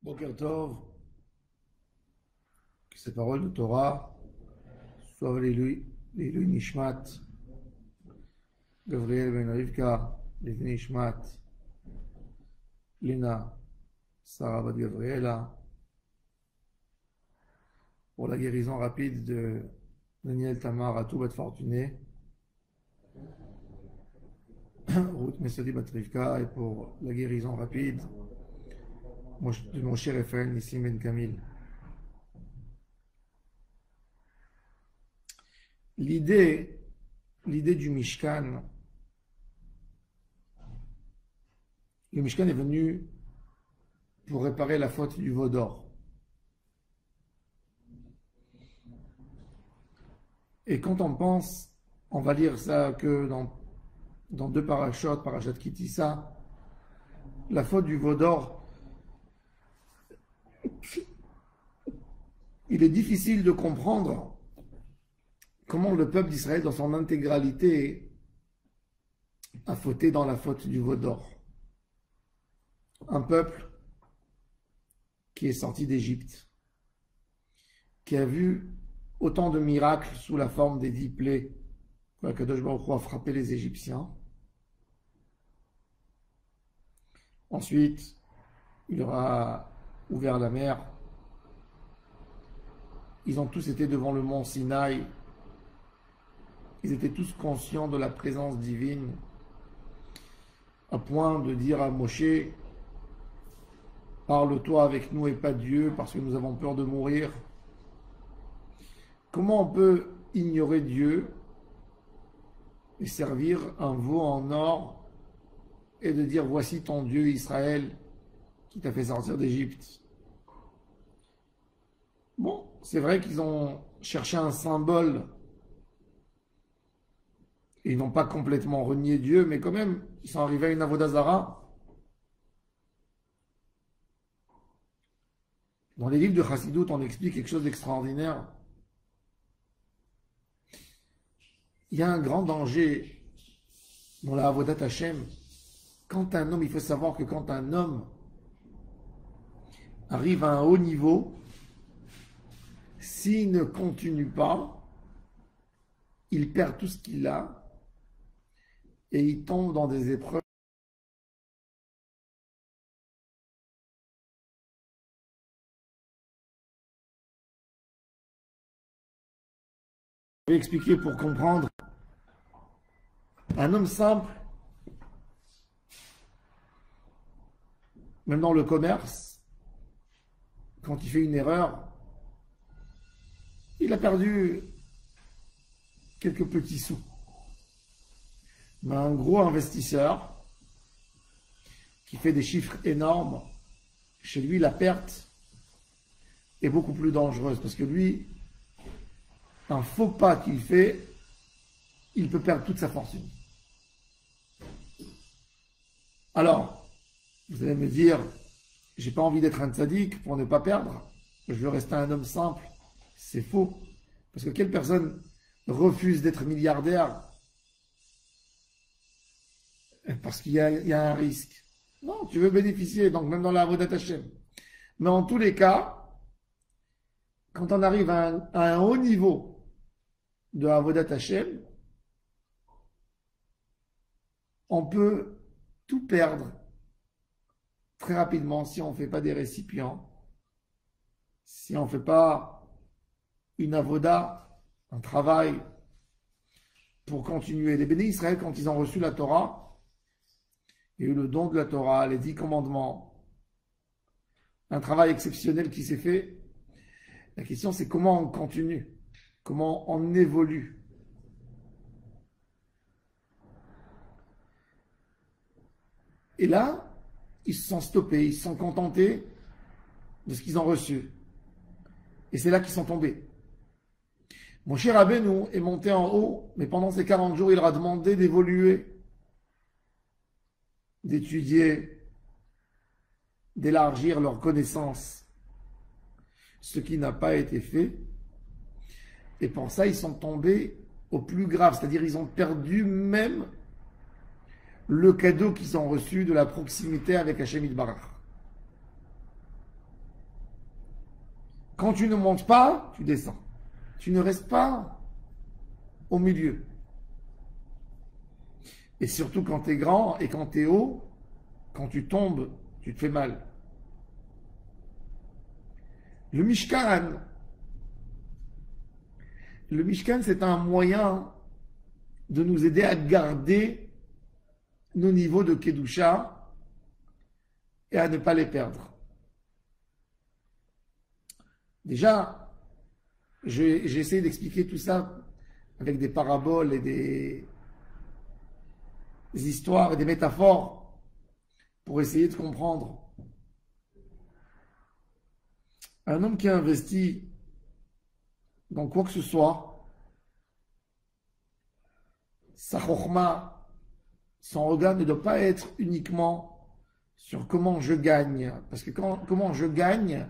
Boker Tov, que ces paroles de Torah soient les Nishmat, Gabriel Ben Rivka, les Nishmat, Lena, Sarah Bat Gabriela, pour la guérison rapide de Daniel Tamar Atou Bat Fortuné, Ruth Messadi Bat Rivka, et pour la guérison rapide de mon cher Raphaël Nissim Ben Kamil. L'idée du Mishkan, le Mishkan est venu pour réparer la faute du veau d'or. Et quand on pense, on va lire ça que dans deux parachutes, parachat Kitissa, la faute du veau d'or, il est difficile de comprendre comment le peuple d'Israël dans son intégralité a fauté dans la faute du veau d'or. Un peuple qui est sorti d'Égypte, qui a vu autant de miracles sous la forme des 10 plaies que Kadosh Baruch Hu a frappé les Égyptiens. Ensuite, il leur a ouvert la mer. Ils ont tous été devant le mont Sinaï. Ils étaient tous conscients de la présence divine, à point de dire à Moshe, parle-toi avec nous et pas Dieu, parce que nous avons peur de mourir. Comment on peut ignorer Dieu et servir un veau en or et de dire voici ton Dieu Israël qui t'a fait sortir d'Égypte? Bon, c'est vrai qu'ils ont cherché un symbole. Ils n'ont pas complètement renié Dieu, mais quand même, ils sont arrivés à une avoda zara. Dans les livres de Chassidut, on explique quelque chose d'extraordinaire. Il y a un grand danger dans la avodat Hashem. Quand un homme, il faut savoir que quand un homme arrive à un haut niveau, s'il ne continue pas, il perd tout ce qu'il a et il tombe dans des épreuves. Je vais expliquer pour comprendre. Un homme simple, même dans le commerce, quand il fait une erreur, il a perdu quelques petits sous. Mais un gros investisseur qui fait des chiffres énormes, chez lui, la perte est beaucoup plus dangereuse parce que lui, un faux pas qu'il fait, il peut perdre toute sa fortune. Alors, vous allez me dire, j'ai pas envie d'être un tzaddik pour ne pas perdre, je veux rester un homme simple. C'est faux. Parce que quelle personne refuse d'être milliardaire parce qu'il y a un risque? Non, tu veux bénéficier, donc même dans la avodat Hashem. Mais en tous les cas, quand on arrive à un haut niveau de avodat Hashem, on peut tout perdre très rapidement si on ne fait pas des récipients, si on ne fait pas une avoda, un travail pour continuer. Les bénis Israël, quand ils ont reçu la Torah, il y a eu le don de la Torah, les 10 commandements, un travail exceptionnel qui s'est fait. La question, c'est comment on continue, comment on évolue. Et là, ils se sont stoppés, ils se sont contentés de ce qu'ils ont reçu. Et c'est là qu'ils sont tombés. Mon cher Rabbeinu est monté en haut, mais pendant ces 40 jours, il leur a demandé d'évoluer, d'étudier, d'élargir leurs connaissances, ce qui n'a pas été fait. Et pour ça, ils sont tombés au plus grave, c'est-à-dire ils ont perdu même le cadeau qu'ils ont reçu de la proximité avec Hachem Yitbarach. Quand tu ne montes pas, tu descends. Tu ne restes pas au milieu. Et surtout quand tu es grand et quand tu es haut, quand tu tombes, tu te fais mal. Le Mishkan, c'est un moyen de nous aider à garder nos niveaux de Kedusha et à ne pas les perdre. Déjà, j'ai essayé d'expliquer tout ça avec des paraboles et des histoires et des métaphores pour essayer de comprendre. Un homme qui a investi dans quoi que ce soit, sa chokhma, son regard ne doit pas être uniquement sur comment je gagne. Parce que comment je gagne,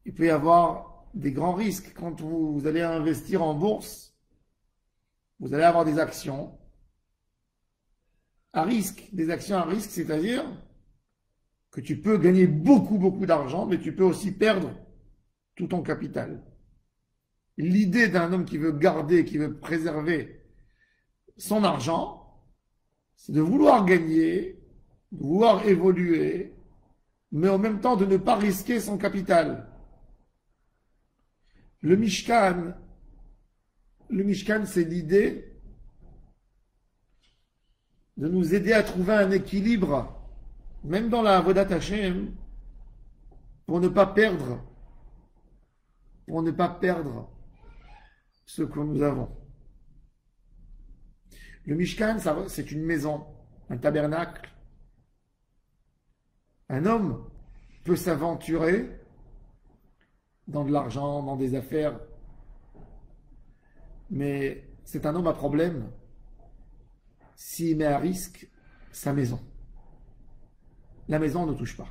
il peut y avoir des grands risques. Quand vous allez investir en bourse, vous allez avoir des actions à risque. Des actions à risque, c'est-à-dire que tu peux gagner beaucoup, beaucoup d'argent, mais tu peux aussi perdre tout ton capital. L'idée d'un homme qui veut garder, qui veut préserver son argent, c'est de vouloir gagner, de vouloir évoluer, mais en même temps de ne pas risquer son capital. Le Mishkan, c'est l'idée de nous aider à trouver un équilibre, même dans la Avodat Hashem, pour ne pas perdre ce que nous avons. Le Mishkan, c'est une maison, un tabernacle. Un homme peut s'aventurer dans de l'argent, dans des affaires, mais c'est un homme à problème s'il met à risque sa maison. La maison, on ne touche pas.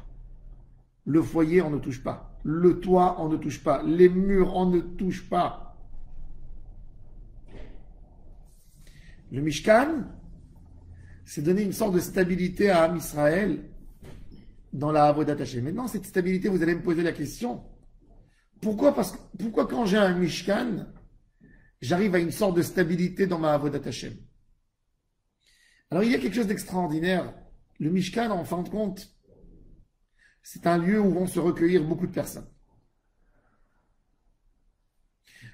Le foyer, on ne touche pas. Le toit, on ne touche pas. Les murs, on ne touche pas. Le Mishkan, c'est donner une sorte de stabilité à Am Israël dans la Avodat Hashem. Maintenant, cette stabilité, vous allez me poser la question. Pourquoi quand j'ai un Mishkan, j'arrive à une sorte de stabilité dans ma Avodat Hashem? Alors, il y a quelque chose d'extraordinaire. Le Mishkan, en fin de compte, c'est un lieu où vont se recueillir beaucoup de personnes.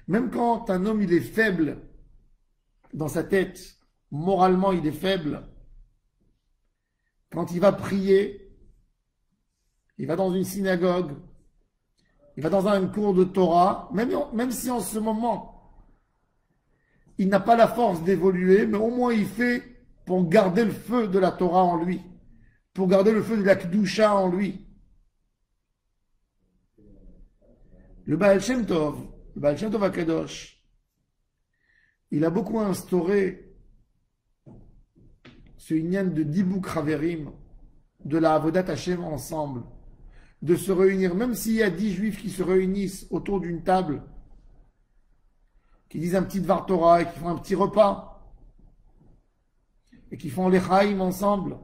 Même quand un homme il est faible dans sa tête, moralement il est faible, quand il va prier, il va dans une synagogue, il va dans un cours de Torah, même si en ce moment il n'a pas la force d'évoluer, mais au moins il fait pour garder le feu de la Torah en lui, pour garder le feu de la Kedusha en lui. Le Baal Shem Tov HaKadosh, il a beaucoup instauré ce inyan de Dibuk Haverim, de la Avodat Hashem ensemble, de se réunir, même s'il y a 10 juifs qui se réunissent autour d'une table, qui disent un petit Dvar Torah et qui font un petit repas, et qui font l'Echaim ensemble,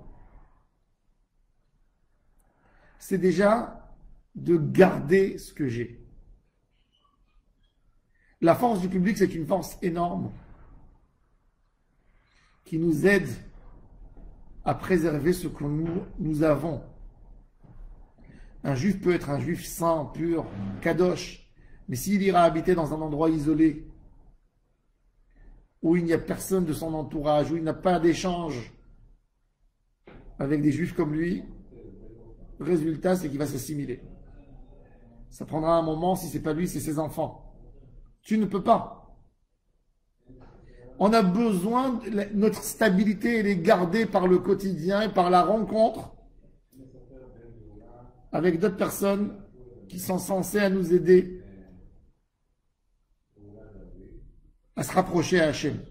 c'est déjà de garder ce que j'ai. La force du public, c'est une force énorme qui nous aide à préserver ce que nous avons. Un juif peut être un juif saint, pur, kadosh, mais s'il ira habiter dans un endroit isolé, où il n'y a personne de son entourage, où il n'a pas d'échange avec des juifs comme lui, le résultat, c'est qu'il va s'assimiler. Ça prendra un moment, si ce n'est pas lui, c'est ses enfants. Tu ne peux pas. On a besoin, notre stabilité, elle est gardée par le quotidien et par la rencontre avec d'autres personnes qui sont censées à nous aider à se rapprocher à Hachem.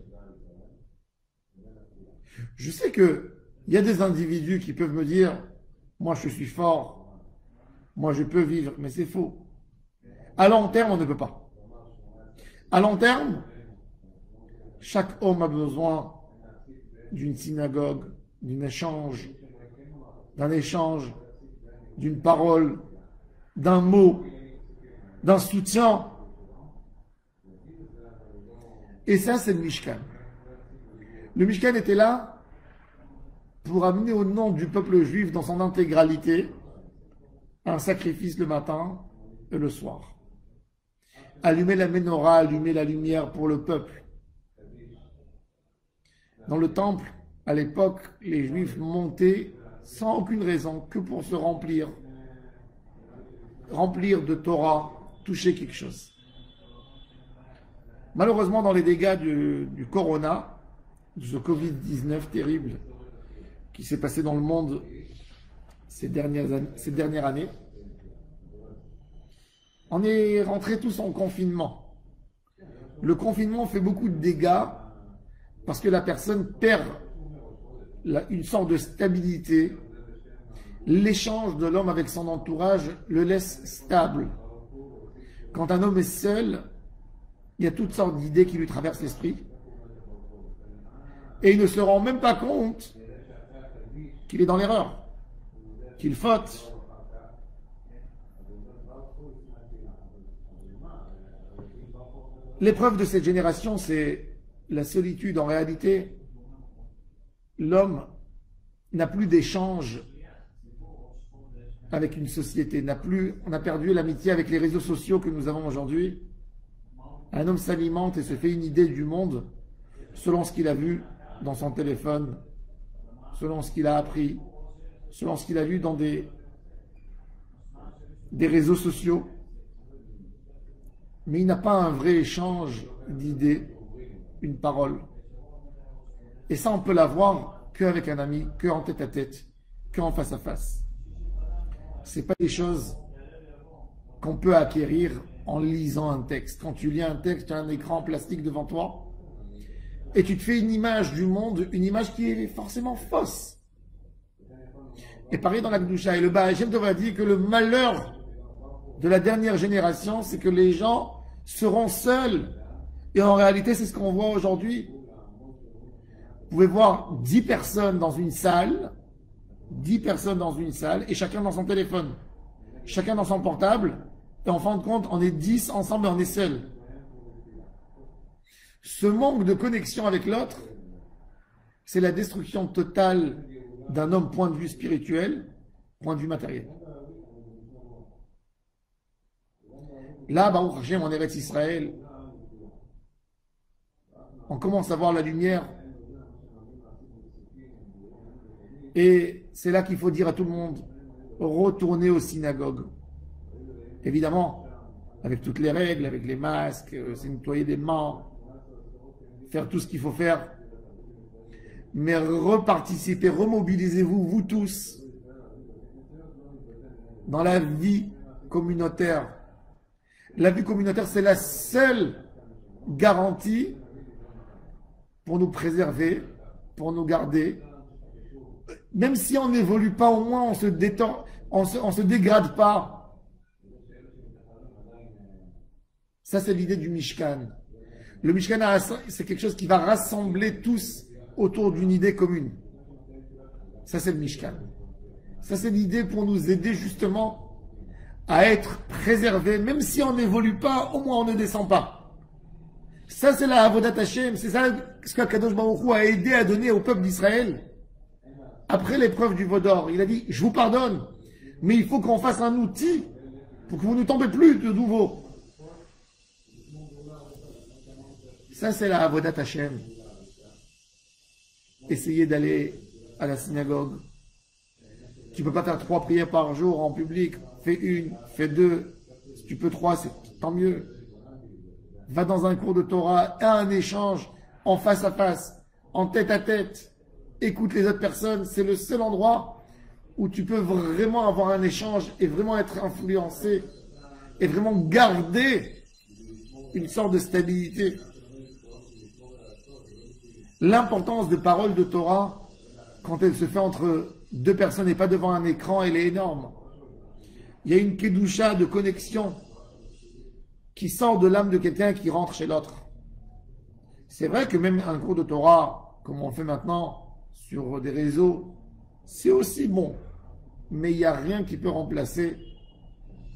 Je sais qu'il y a des individus qui peuvent me dire « Moi, je suis fort, moi, je peux vivre », mais c'est faux. À long terme, on ne peut pas. À long terme, chaque homme a besoin d'une synagogue, d'un échange, d'une parole, d'un mot, d'un soutien. Et ça, c'est le Mishkan. Le Mishkan était là pour amener au nom du peuple juif dans son intégralité un sacrifice le matin et le soir. Allumer la menorah, allumer la lumière pour le peuple. Dans le temple, à l'époque, les Juifs montaient sans aucune raison, que pour se remplir de Torah, toucher quelque chose. Malheureusement, dans les dégâts du Corona, de ce Covid-19 terrible qui s'est passé dans le monde ces dernières années, on est rentrés tous en confinement. Le confinement fait beaucoup de dégâts parce que la personne perd une sorte de stabilité. L'échange de l'homme avec son entourage le laisse stable. Quand un homme est seul, il y a toutes sortes d'idées qui lui traversent l'esprit. Et il ne se rend même pas compte qu'il est dans l'erreur, qu'il faute. L'épreuve de cette génération, c'est la solitude. En réalité, l'homme n'a plus d'échange avec une société, on a perdu l'amitié avec les réseaux sociaux que nous avons aujourd'hui. Un homme s'alimente et se fait une idée du monde selon ce qu'il a vu dans son téléphone, selon ce qu'il a appris, selon ce qu'il a vu dans des réseaux sociaux. Mais il n'a pas un vrai échange d'idées, une parole. Et ça, on peut l'avoir qu'avec un ami, qu'en tête à tête, qu'en face à face. Ce n'est pas des choses qu'on peut acquérir en lisant un texte. Quand tu lis un texte, tu as un écran plastique devant toi et tu te fais une image du monde, une image qui est forcément fausse. Et pareil dans la Kedusha. Et le Baal Shem Tov a dit que le malheur de la dernière génération, c'est que les gens seront seuls. Et en réalité, c'est ce qu'on voit aujourd'hui. Vous pouvez voir 10 personnes dans une salle, 10 personnes dans une salle, et chacun dans son téléphone, chacun dans son portable, et en fin de compte, on est 10 ensemble et on est seuls. Ce manque de connexion avec l'autre, c'est la destruction totale d'un homme, point de vue spirituel, point de vue matériel. Là, Baruch Hashem, en Eretz Israël, on commence à voir la lumière. Et c'est là qu'il faut dire à tout le monde, retournez aux synagogues. Évidemment, avec toutes les règles, avec les masques, se nettoyer des mains, faire tout ce qu'il faut faire. Mais reparticipez, remobilisez-vous, vous tous, dans la vie communautaire. La vie communautaire, c'est la seule garantie pour nous préserver, pour nous garder. Même si on n'évolue pas, au moins on se détend, on se dégrade pas. Ça, c'est l'idée du Mishkan. Le Mishkan, c'est quelque chose qui va rassembler tous autour d'une idée commune. Ça, c'est le Mishkan. Ça, c'est l'idée pour nous aider justement à être préservés. Même si on n'évolue pas, au moins on ne descend pas. Ça, c'est la Avodat Hashem. C'est ça ce qu'Akadosh Baruch Hu a aidé à donner au peuple d'Israël. Après l'épreuve du veau d'or, il a dit, je vous pardonne, mais il faut qu'on fasse un outil pour que vous ne tombez plus de nouveau. Ça, c'est la Avodat Hashem. Essayez d'aller à la synagogue. Tu ne peux pas faire 3 prières par jour en public. Fais 1, fais 2. Si tu peux 3, c'est tant mieux. Va dans un cours de Torah, un échange en face à face, en tête à tête. Écoute les autres personnes. C'est le seul endroit où tu peux vraiment avoir un échange et vraiment être influencé et vraiment garder une sorte de stabilité. L'importance de paroles de Torah, quand elle se fait entre 2 personnes et pas devant un écran, elle est énorme. Il y a une kedusha de connexion qui sort de l'âme de quelqu'un qui rentre chez l'autre. C'est vrai que même un cours de Torah, comme on fait maintenant sur des réseaux, c'est aussi bon. Mais il n'y a rien qui peut remplacer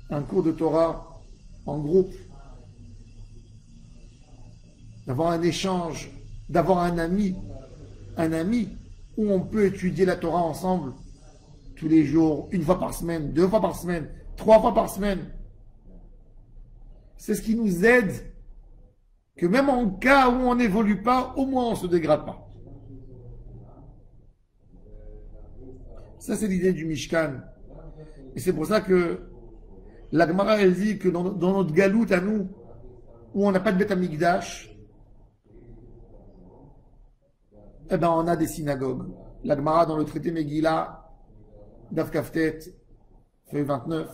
un cours de Torah en groupe, d'avoir un échange, d'avoir un ami où on peut étudier la Torah ensemble tous les jours, une fois par semaine, 2 fois par semaine, 3 fois par semaine. C'est ce qui nous aide, que même en cas où on n'évolue pas, au moins on ne se dégrade pas. Ça, c'est l'idée du Mishkan. Et c'est pour ça que la Gemara, elle dit que dans notre galoute à nous, où on n'a pas de Beth Amikdash, eh ben, on a des synagogues. La Gemara, dans le traité Megillah, Daf Kaftet, feuille 29,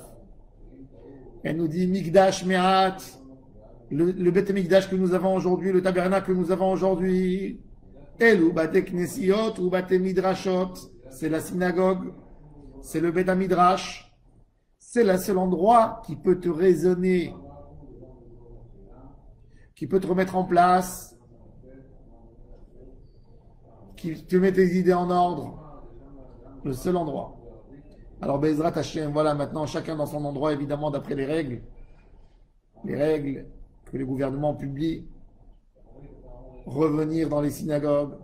elle nous dit Mikdash Me'at, le Beth Amikdash que nous avons aujourd'hui, le tabernacle que nous avons aujourd'hui, Elu Bate Knesiot ou Bate Midrashot, c'est la synagogue, c'est le Beth Midrash, c'est le seul endroit qui peut te raisonner, qui peut te remettre en place, qui te met tes idées en ordre, le seul endroit. Alors Bezrat Hashem, voilà, maintenant chacun dans son endroit, évidemment d'après les règles que les gouvernements publient, revenir dans les synagogues,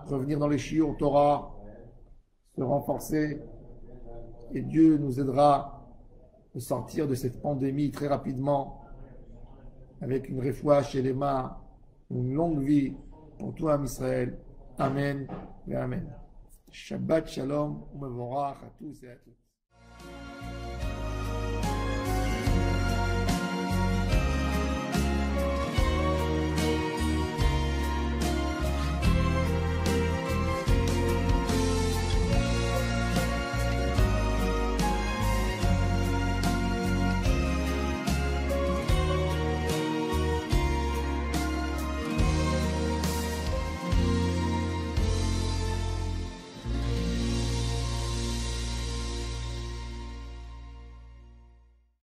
revenir dans les shiur Torah, se renforcer, et Dieu nous aidera de sortir de cette pandémie très rapidement, avec une refoua chez les mains, une longue vie pour tout Am Israël. Amen et Amen. Shabbat Shalom, Mevorach à tous et à toutes.